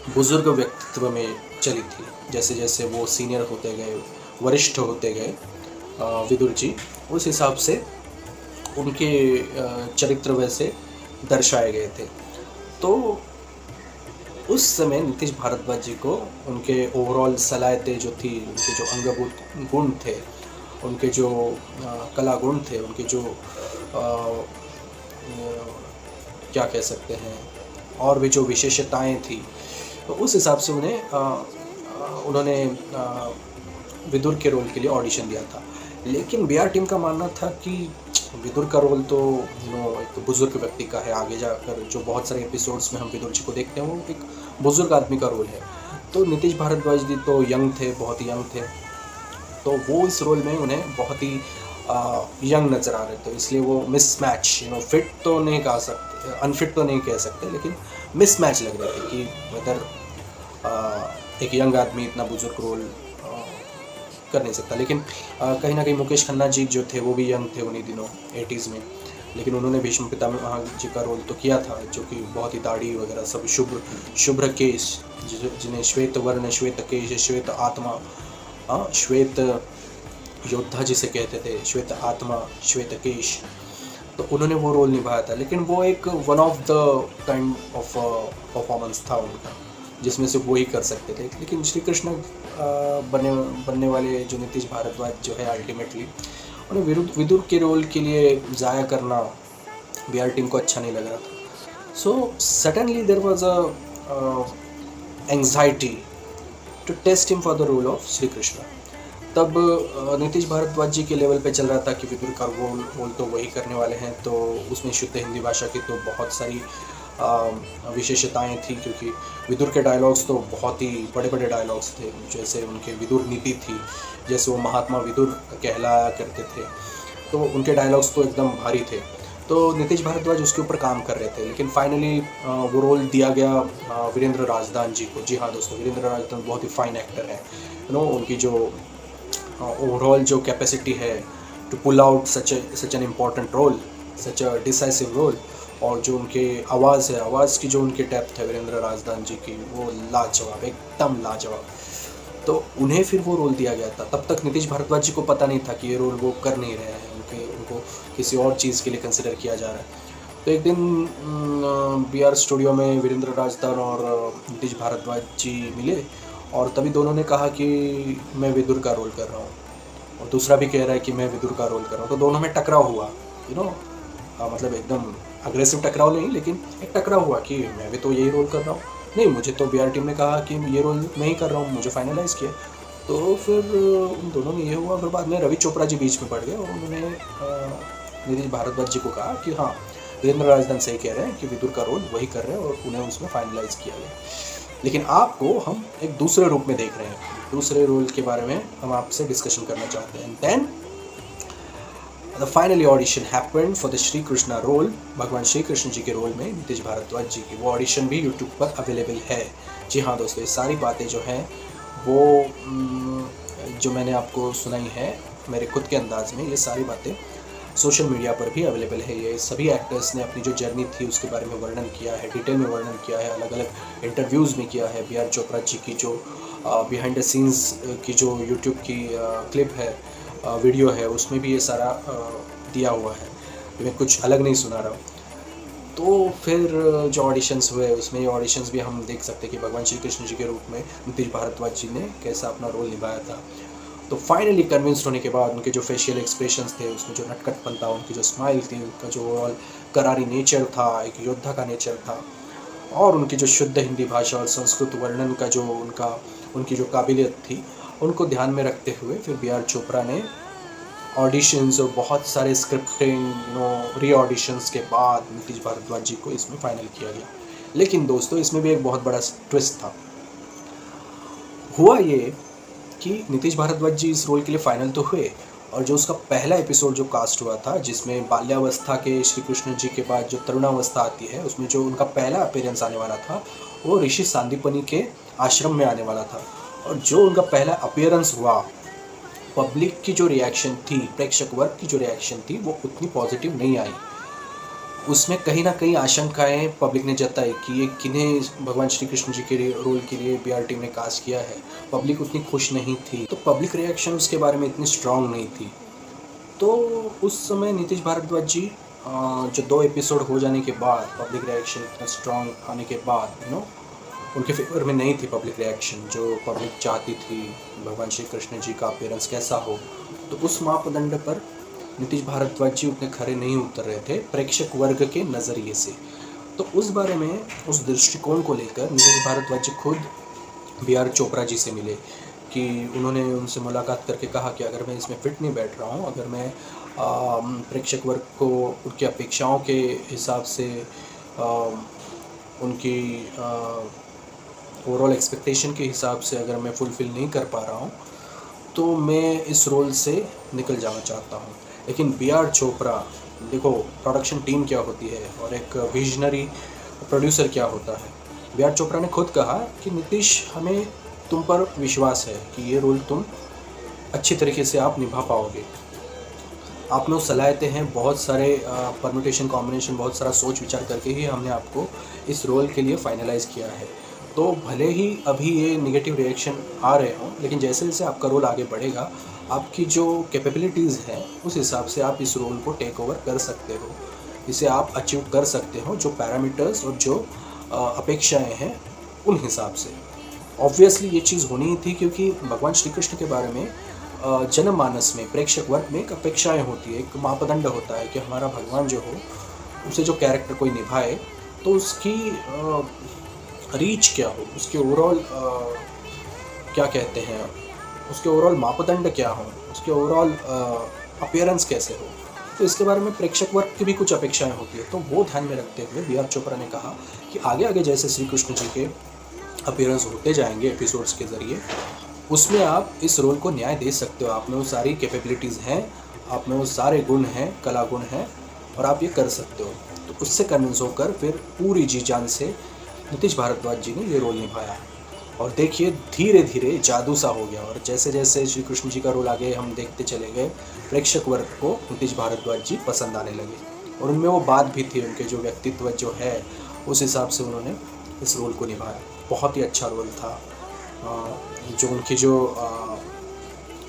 बुजुर्ग व्यक्तित्व में चली थी। जैसे जैसे वो सीनियर होते गए, वरिष्ठ होते गए विदुर जी, उस हिसाब से उनके चरित्र वैसे दर्शाए गए थे। तो उस समय नीतीश भारद्वाज जी को उनके ओवरऑल सलाहियतें जो थी, उनके जो अंगभूत गुण थे, उनके जो कला गुण थे, उनके जो क्या कह सकते हैं और भी जो विशेषताएं थी, तो उस हिसाब से उन्होंने विदुर के रोल के लिए ऑडिशन दिया था। लेकिन BR टीम का मानना था कि विदुर का रोल तो एक बुजुर्ग व्यक्ति का है, आगे जाकर जो बहुत सारे एपिसोड्स में हम विदुर जी को देखते हैं वो एक बुजुर्ग आदमी का रोल है। तो नीतीश भारद्वाज जी तो यंग थे, बहुत ही यंग थे, तो वो इस रोल में उन्हें बहुत ही यंग नज़र आ रहे थे, इसलिए वो मिसमैच, फिट तो नहीं कह सकते, अनफिट तो नहीं कह सकते, लेकिन मिसमैच लग रहे थे कि वेदर एक यंग आदमी इतना बुजुर्ग रोल कर नहीं सकता। लेकिन कहीं ना कहीं मुकेश खन्ना जी जो थे वो भी यंग थे उन्हीं दिनों 80s में, लेकिन उन्होंने भीष्म पितामह जी का रोल तो किया था, जो कि बहुत ही दाढ़ी वगैरह सब शुभ्र केश, जिन्हें श्वेत वर्ण, श्वेत केश, श्वेत आत्मा, श्वेत योद्धा जिसे कहते थे, श्वेत आत्मा, श्वेत केश, तो उन्होंने वो रोल निभाया था। लेकिन वो एक one of the kind of performance था उनका, जिसमें से वो ही कर सकते थे। लेकिन श्री कृष्ण बनने वाले जो नीतीश भारद्वाज जो है अल्टीमेटली उन्हें विदुर के रोल के लिए ज़ाया करना बिहार टीम को अच्छा नहीं लग रहा था। So suddenly there was a anxiety to test him for the role of Shri Krishna. तब नीतीश भारद्वाज जी के लेवल पे चल रहा था कि विदुर का रोल तो वही करने वाले हैं, तो उसमें शुद्ध हिंदी भाषा की तो बहुत सारी विशेषताएं थी, क्योंकि विदुर के डायलॉग्स तो बहुत ही बड़े बड़े डायलॉग्स थे। जैसे उनके विदुर नीति थी, जैसे वो महात्मा विदुर कहलाया करते थे, तो उनके डायलॉग्स तो एकदम भारी थे। तो नीतीश भारद्वाज उसके ऊपर काम कर रहे थे, लेकिन फाइनली वो रोल दिया गया वीरेंद्र राजदान जी को। जी हाँ दोस्तों, वीरेंद्र राजदान बहुत ही फाइन एक्टर है। उनकी जो ओवरऑल जो कैपेसिटी है to pull out such an important role, such a decisive role, और जो उनके आवाज़ है, आवाज़ की जो उनकी डेप्थ है वीरेंद्र राजदान जी की, वो लाजवाब, एकदम लाजवाब। तो उन्हें फिर वो रोल दिया गया था। तब तक नीतीश भारद्वाज जी को पता नहीं था कि ये रोल वो कर नहीं रहे हैं, उनको किसी और चीज़ के लिए कंसिडर किया जा रहा है। तो एक दिन BR स्टूडियो में वीरेंद्र राजदान और नीतीश भारद्वाज जी मिले, और तभी दोनों ने कहा कि मैं विदुर का रोल कर रहा हूँ, और दूसरा भी कह रहा है कि मैं विदुर का रोल कर रहा हूँ। तो दोनों में टकराव हुआ, मतलब एकदम अग्रेसिव टकराव नहीं, लेकिन एक टकराव हुआ कि मैं भी तो यही रोल कर रहा हूँ, नहीं मुझे तो BR टीम ने कहा कि ये रोल मैं ही कर रहा हूँ, मुझे फाइनलाइज़ किया। तो फिर उन दोनों में ये हुआ। फिर बाद में रवि चोपड़ा जी बीच में पड़ गए, और उन्होंने नीतीश भारद्वाज जी को कहा कि हाँ, वीरेंद्र राजदान सही कह रहे हैं कि विदुर का रोल वही कर रहे हैं, और उन्हें उसमें फाइनलाइज़ किया गया। लेकिन आपको हम एक दूसरे रूप में देख रहे हैं, दूसरे रोल के बारे में हम आपसे डिस्कशन करना चाहते हैं। Then the finally audition happened for the Shri Krishna role. भगवान श्री कृष्ण जी के रोल में नीतीश भारद्वाज जी की वो ऑडिशन भी यूट्यूब पर अवेलेबल है। जी हाँ दोस्तों, ये सारी बातें जो हैं वो जो मैंने आपको सुनाई है मेरे खुद के अंदाज़ में, ये सारी बातें सोशल मीडिया पर भी अवेलेबल है। ये सभी एक्टर्स ने अपनी जो जर्नी थी उसके बारे में वर्णन किया है, डिटेल में वर्णन किया है, अलग अलग इंटरव्यूज़ में किया है। BR चोपड़ा जी की जो बिहाइंड द सीन्स की जो यूट्यूब की क्लिप है, वीडियो है, उसमें भी ये सारा दिया हुआ है। मैं कुछ अलग नहीं सुना रहा हूँ। तो फिर जो ऑडिशंस हुए उसमें ये ऑडिशंस भी हम देख सकते हैं कि भगवान श्री कृष्ण जी के रूप में नीतीश भारद्वाज जी ने कैसा अपना रोल निभाया था। तो फाइनली कन्विंस्ड होने के बाद उनके जो फेशियल एक्सप्रेशंस थे, उसमें जो नटखटपन था, उनकी जो स्माइल थी, उनका जो ओवरऑल करारी नेचर था, एक योद्धा का नेचर था, और उनकी जो शुद्ध हिंदी भाषा और संस्कृत वर्णन का जो उनकी जो काबिलियत थी, उनको ध्यान में रखते हुए फिर BR चोपड़ा ने ऑडिशंस और बहुत सारे स्क्रिप्टिंग री ऑडिशंस के बाद नीतीश भारद्वाज जी को इसमें फाइनल किया गया। लेकिन दोस्तों, इसमें भी एक बहुत बड़ा ट्विस्ट था। हुआ ये कि नीतीश भारद्वाज जी इस रोल के लिए फाइनल तो हुए, और जो उसका पहला एपिसोड जो कास्ट हुआ था, जिसमें बाल्यावस्था के श्री कृष्ण जी के बाद जो तरुणावस्था आती है, उसमें जो उनका पहला अपीयरेंस आने वाला था वो ऋषि सांदीपनी के आश्रम में आने वाला था। और जो उनका पहला अपीयरेंस हुआ, पब्लिक की जो रिएक्शन थी, प्रेक्षक वर्ग की जो रिएक्शन थी, वो उतनी पॉजिटिव नहीं आई। उसमें कहीं ना कहीं आशंकाएं पब्लिक ने जताई कि ये किन्हें भगवान श्री कृष्ण जी के रोल के लिए BR टीम ने कास्ट किया है। पब्लिक उतनी खुश नहीं थी, तो पब्लिक रिएक्शन उसके बारे में इतनी स्ट्रांग नहीं थी। तो उस समय नीतीश भारद्वाज जी जो 2 एपिसोड हो जाने के बाद, पब्लिक रिएक्शन इतना स्ट्रांग आने के बाद उनके फेवर में नहीं थी पब्लिक रिएक्शन, जो पब्लिक चाहती थी भगवान श्री कृष्ण जी का अपीयरेंस कैसा हो। तो उस मापदंड पर नीतीश भारद्वाज जी उतने खरे नहीं उतर रहे थे प्रेक्षक वर्ग के नज़रिए से। तो उस बारे में, उस दृष्टिकोण को लेकर नीतीश भारद्वाज जी खुद BR चोपड़ा जी से मिले, कि उन्होंने उनसे मुलाकात करके कहा कि अगर मैं इसमें फिट नहीं बैठ रहा हूँ, अगर मैं प्रेक्षक वर्ग को उनकी अपेक्षाओं के हिसाब से, उनकी ओवरऑल एक्सपेक्टेशन के हिसाब से अगर मैं फुलफ़िल नहीं कर पा रहा हूँ, तो मैं इस रोल से निकल जाना चाहता हूँ। लेकिन BR चोपड़ा, देखो प्रोडक्शन टीम क्या होती है और एक विजनरी प्रोड्यूसर क्या होता है। BR चोपड़ा ने खुद कहा कि नीतीश, हमें तुम पर विश्वास है कि ये रोल तुम अच्छी तरीके से आप निभा पाओगे। आपने वो सलाहते हैं, बहुत सारे परम्यूटेशन कॉम्बिनेशन, बहुत सारा सोच विचार करके ही हमने आपको इस रोल के लिए फाइनलाइज़ किया है। तो भले ही अभी ये नेगेटिव रिएक्शन आ रहे हों, लेकिन जैसे जैसे आपका रोल आगे बढ़ेगा, आपकी जो कैपेबिलिटीज़ हैं उस हिसाब से आप इस रोल को टेक ओवर कर सकते हो, इसे आप अचीव कर सकते हो। जो पैरामीटर्स और जो अपेक्षाएं हैं उन हिसाब से। ऑब्वियसली ये चीज़ होनी ही थी, क्योंकि भगवान श्री कृष्ण के बारे में जनमानस में, प्रेक्षक वर्ग में एक अपेक्षाएं होती है, एक मापदंड होता है कि हमारा भगवान जो हो, उसे जो कैरेक्टर कोई निभाए तो उसकी रीच क्या हो, उसके ओवरऑल क्या कहते हैं, उसके ओवरऑल मापदंड क्या हो, उसके ओवरऑल अपीयरेंस कैसे हो। तो इसके बारे में प्रेक्षक वर्ग की भी कुछ अपेक्षाएं होती है। तो वो ध्यान में रखते हुए बी आर चोपड़ा ने कहा कि आगे आगे जैसे श्री कृष्ण जी के अपीयरेंस होते जाएंगे एपिसोड्स के ज़रिए, उसमें आप इस रोल को न्याय दे सकते हो। आप में वो सारी कैपेबिलिटीज़ हैं, आप में वो सारे गुण हैं, कला गुण हैं, और आप ये कर सकते हो। तो उससे कन्विंस होकर फिर पूरी जी जान से नीतीश भारद्वाज जी ने ये रोल निभाया। और देखिए धीरे धीरे जादू सा हो गया, और जैसे जैसे श्री कृष्ण जी का रोल आगे हम देखते चले गए, प्रेक्षक वर्ग को नीतीश भारद्वाज जी पसंद आने लगे। और उनमें वो बात भी थी, उनके जो व्यक्तित्व जो है उस हिसाब से उन्होंने इस रोल को निभाया। बहुत ही अच्छा रोल था। जो उनकी जो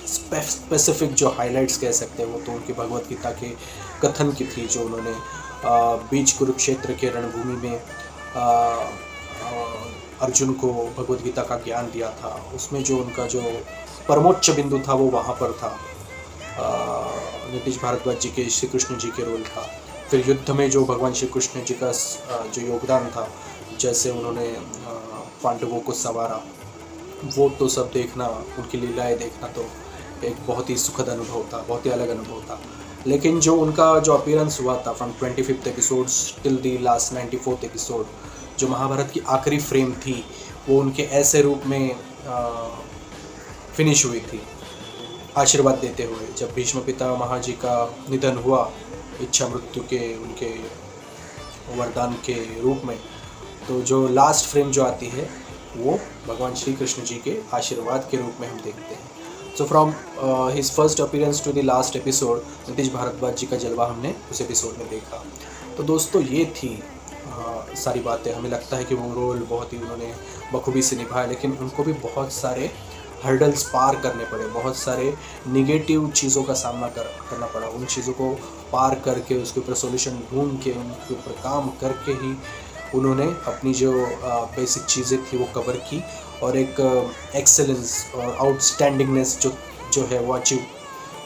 स्पेसिफिक जो हाइलाइट्स कह सकते हैं, वो तो उनकी भगवत गीता के कथन की थी, जो उन्होंने बीच कुरुक्षेत्र के रणभूमि में अर्जुन को भगवत गीता का ज्ञान दिया था। उसमें जो उनका जो परमोच्च बिंदु था वो वहाँ पर था। नीतीश भारद्वाज जी के श्री कृष्ण जी के रोल था। फिर युद्ध में जो भगवान श्री कृष्ण जी का जो योगदान था, जैसे उन्होंने पांडवों को संवारा, वो तो सब देखना, उनकी लीलाएं देखना तो एक बहुत ही सुखद अनुभव था, बहुत ही अलग अनुभव था। लेकिन जो उनका जो अपीयरेंस हुआ था from 25th episode till the last 94th episode, जो महाभारत की आखिरी फ्रेम थी, वो उनके ऐसे रूप में फिनिश हुई थी, आशीर्वाद देते हुए। जब भीष्म पितामह जी का निधन हुआ इच्छा मृत्यु के उनके वरदान के रूप में, तो जो लास्ट फ्रेम जो आती है वो भगवान श्री कृष्ण जी के आशीर्वाद के रूप में हम देखते हैं। So from his first appearance to the last episode, Nitish Bhardwaj ji का जलवा हमने उस एपिसोड में देखा। तो दोस्तों ये थी सारी बातें। हमें लगता है कि वो रोल बहुत ही उन्होंने बखूबी से निभाया, लेकिन उनको भी बहुत सारे हर्डल्स पार करने पड़े, बहुत सारे निगेटिव चीज़ों का सामना करना पड़ा। उन चीज़ों को पार करके, उसके ऊपर सॉल्यूशन ढूंढ के, उनके ऊपर काम करके ही उन्होंने अपनी जो बेसिक चीज़ें थी वो कवर की, और एक एक्सेलेंस और आउटस्टैंडिंगनेस जो है वो अचीव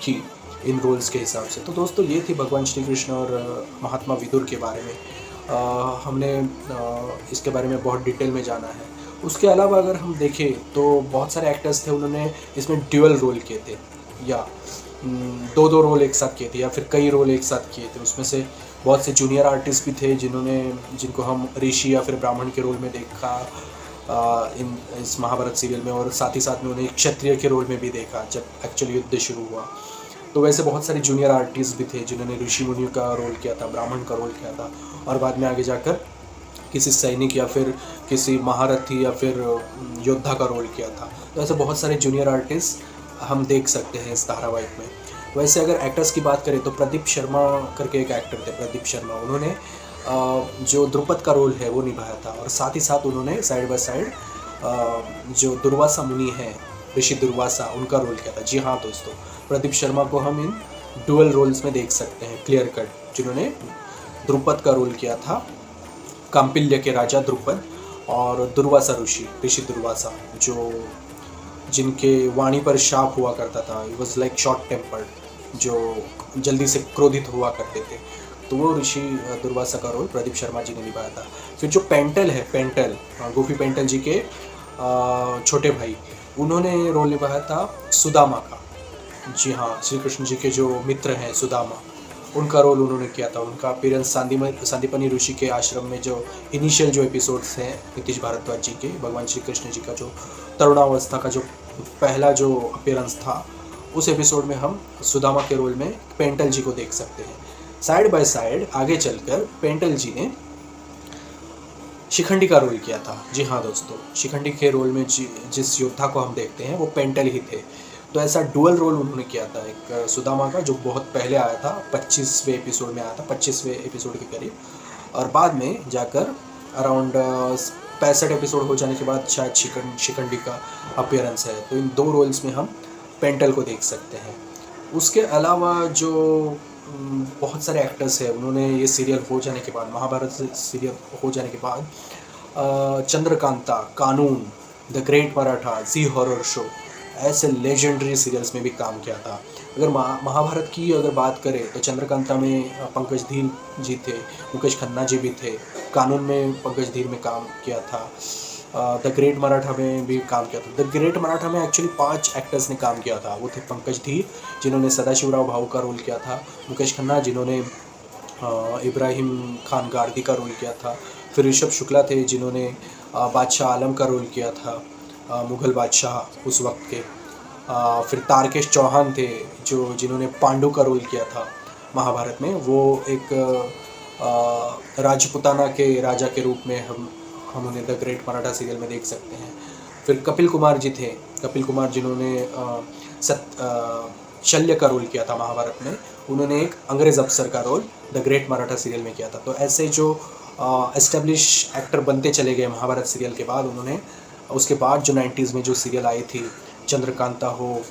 की इन रोल्स के हिसाब से। तो दोस्तों ये थी भगवान श्री कृष्ण और महात्मा विदुर के बारे में। हमने इसके बारे में बहुत डिटेल में जाना है। उसके अलावा अगर हम देखें तो बहुत सारे एक्टर्स थे, उन्होंने इसमें ड्यूअल रोल किए थे, या दो रोल एक साथ किए थे, या फिर कई रोल एक साथ किए थे। उसमें से बहुत से जूनियर आर्टिस्ट भी थे जिनको हम ऋषि या फिर ब्राह्मण के रोल में देखा इस महाभारत सीरियल में, और साथ ही साथ में उन्हें क्षत्रिय के रोल में भी देखा जब एक्चुअली युद्ध शुरू हुआ। तो वैसे बहुत सारे जूनियर आर्टिस्ट भी थे जिन्होंने ऋषि मुनियों का रोल किया था, ब्राह्मण का रोल किया था, और बाद में आगे जाकर किसी सैनिक या फिर किसी महारथी या फिर योद्धा का रोल किया था। तो ऐसे बहुत सारे जूनियर आर्टिस्ट हम देख सकते हैं इस धारावाहिक में। वैसे अगर एक्टर्स की बात करें तो प्रदीप शर्मा करके एक एक्टर थे, प्रदीप शर्मा, उन्होंने जो द्रुपद का रोल है वो निभाया था, और साथ ही साथ उन्होंने साइड बाय साइड जो दुर्वासा मुनि हैं, ऋषि दुर्वासा, उनका रोल किया था। जी हाँ दोस्तों, प्रदीप शर्मा को हम इन डुअल रोल्स में देख सकते हैं, क्लियर कट, जिन्होंने द्रुपद का रोल किया था, काम्पिल्य के राजा द्रुपद, और दुर्वासा ऋषि दुर्वासा, जो जिनके वाणी पर शाप हुआ करता था, it was like short tempered, जो जल्दी से क्रोधित हुआ करते थे। तो वो ऋषि दुर्वासा का रोल प्रदीप शर्मा जी ने निभाया था। फिर जो पेंटल है, गोपी पेंटल जी के छोटे भाई, उन्होंने रोल निभाया था सुदामा का। जी हाँ, श्री कृष्ण जी के जो मित्र हैं सुदामा, उनका रोल उन्होंने किया था। उनका अपीयरेंस सांदीपनी ऋषि के आश्रम में जो इनिशियल जो एपिसोड्स हैं नीतीश भारद्वाज जी के, भगवान श्री कृष्ण जी का जो तरुणावस्था का जो पहला जो अपीयरेंस था, उस एपिसोड में हम सुदामा के रोल में पेंटल जी को देख सकते हैं। साइड बाय साइड आगे चलकर पेंटल जी ने शिखंडी का रोल किया था। जी हाँ दोस्तों, शिखंडी के रोल में जिस योद्धा को हम देखते हैं वो पेंटल ही थे। तो ऐसा डुअल रोल उन्होंने किया था, एक सुदामा का जो बहुत पहले आया था, 25वें एपिसोड में आया था, 25वें एपिसोड के करीब, और बाद में जाकर अराउंड 65 एपिसोड हो जाने के बाद शायद शिखंडी का अपीयरेंस है। तो इन दो रोल्स में हम पेंटल को देख सकते हैं। उसके अलावा जो बहुत सारे एक्टर्स हैं, उन्होंने ये सीरियल हो जाने के बाद, महाभारत सीरियल हो जाने के बाद Chandrakanta, Kanoon, the great Maratha, Zee horror show, ऐसे लेजेंडरी सीरियल्स में भी काम किया था। अगर महाभारत की अगर बात करें तो चंद्रकांता में पंकज धीर जी थे, मुकेश खन्ना जी भी थे, कानून में पंकज धीर में काम किया था, द ग्रेट मराठा में भी काम किया था। द ग्रेट मराठा में एक्चुअली 5 एक्टर्स ने काम किया था। वो थे पंकज धीर जिन्होंने सदाशिवराव भाऊ का रोल किया था, मुकेश खन्ना जिन्होंने इब्राहिम खान गार्दी का रोल किया था, फिर ऋषभ शुक्ला थे जिन्होंने बादशाह आलम का रोल किया था, मुग़ल बादशाह उस वक्त के, फिर तारकेश चौहान थे जिन्होंने पांडु का रोल किया था महाभारत में। वो एक राजपुताना के राजा के रूप में हम उन्हें द ग्रेट मराठा सीरियल में देख सकते हैं। फिर कपिल कुमार जी थे, कपिल कुमार जिन्होंने शल्य का रोल किया था महाभारत में, उन्होंने एक अंग्रेज़ अफसर का role the great Maratha serial में किया था। तो ऐसे जो एस्टेब्लिश एक्टर बनते चले गए महाभारत सीरियल के बाद, उन्होंने उसके बाद जो 90s में जो सीरियल आई थी, चंद्रकांता हो,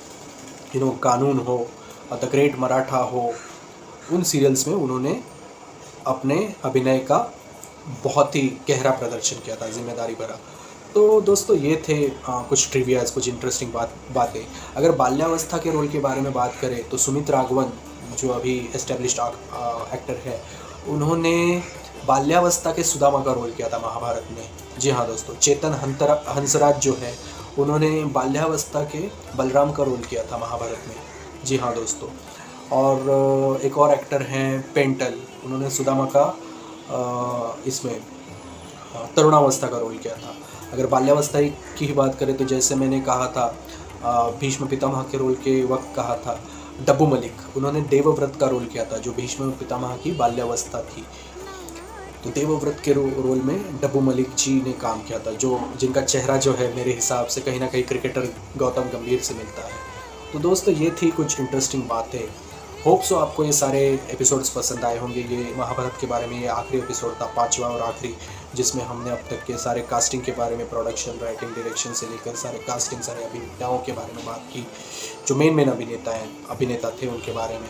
कानून हो, द ग्रेट मराठा हो, उन सीरियल्स में उन्होंने अपने अभिनय का बहुत ही गहरा प्रदर्शन किया था, जिम्मेदारी भरा। तो दोस्तों ये थे कुछ ट्रिवियाज, कुछ इंटरेस्टिंग बातें। अगर बाल्यावस्था के रोल के बारे में बात करें तो सुमित राघवन जो अभी एस्टेब्लिश्ड एक्टर है, उन्होंने बाल्यावस्था के सुदामा का रोल किया था महाभारत में। जी हाँ दोस्तों, चेतन हंसराज जो है उन्होंने बाल्यावस्था के बलराम का रोल किया था महाभारत में। जी हाँ दोस्तों, और एक और एक्टर हैं पेंटल, उन्होंने सुदामा का इसमें तरुणावस्था का रोल किया था। अगर बाल्यावस्था की ही बात करें तो जैसे मैंने कहा था भीष्म पितामह के रोल के वक्त कहा था, डब्बू मलिक, उन्होंने देवव्रत का रोल किया था जो भीष्म पितामह की बाल्यावस्था थी। तो देवव्रत के रोल में डब्बू मलिक जी ने काम किया था, जिनका चेहरा जो है मेरे हिसाब से कहीं ना कहीं क्रिकेटर गौतम गंभीर से मिलता है। तो दोस्तों ये थी कुछ इंटरेस्टिंग बातें। होप सो आपको ये सारे एपिसोड्स पसंद आए होंगे। ये महाभारत के बारे में ये आखिरी एपिसोड था, 5वां और आखिरी, जिसमें हमने अब तक के सारे कास्टिंग के बारे में, प्रोडक्शन, राइटिंग, डायरेक्शन से लेकर सारे कास्टिंग, सारे अभिनेताओं के बारे में बात की, जो मेन अभिनेता थे उनके बारे में।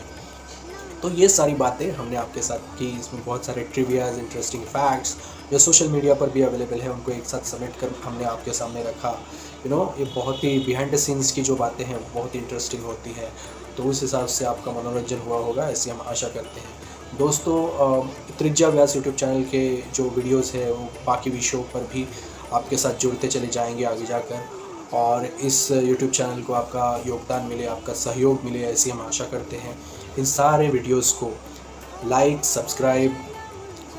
तो ये सारी बातें हमने आपके साथ की। इसमें बहुत सारे ट्रिवियाज, इंटरेस्टिंग फैक्ट्स जो सोशल मीडिया पर भी अवेलेबल है, उनको एक साथ समेट कर हमने आपके सामने रखा। ये बहुत ही बिहाइंड द सीन्स की जो बातें हैं बहुत ही इंटरेस्टिंग होती है। तो उस हिसाब से आपका मनोरंजन हुआ होगा, ऐसी हम आशा करते हैं। दोस्तों त्रिज्या व्यास यूट्यूब चैनल के जो वीडियोज़ है वो बाकी विषयों पर भी आपके साथ जुड़ते चले जाएंगे आगे जाकर, और इस यूट्यूब चैनल को आपका योगदान मिले, आपका सहयोग मिले, ऐसी हम आशा करते हैं। इन सारे वीडियोस को लाइक, सब्सक्राइब,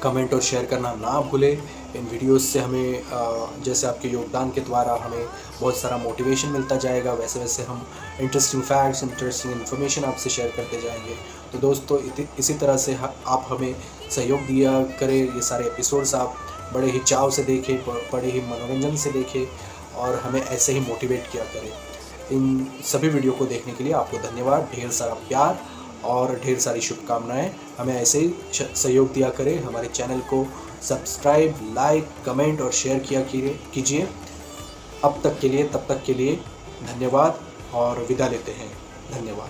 कमेंट और शेयर करना ना भूलें। इन वीडियोस से हमें जैसे आपके योगदान के द्वारा हमें बहुत सारा मोटिवेशन मिलता जाएगा, वैसे वैसे हम इंटरेस्टिंग फैक्ट्स, इंटरेस्टिंग इन्फॉर्मेशन आपसे शेयर करते जाएंगे। तो दोस्तों इसी तरह से आप हमें सहयोग दिया करें। ये सारे एपिसोड्स आप बड़े ही चाव से देखें, बड़े ही मनोरंजन से देखें, और हमें ऐसे ही मोटिवेट किया करें। इन सभी वीडियो को देखने के लिए आपको धन्यवाद, ढेर सारा प्यार और ढेर सारी शुभकामनाएं। हमें ऐसे ही सहयोग दिया करें। हमारे चैनल को सब्सक्राइब, लाइक, कमेंट और शेयर कीजिए। अब तक के लिए, तब तक के लिए धन्यवाद और विदा लेते हैं। धन्यवाद।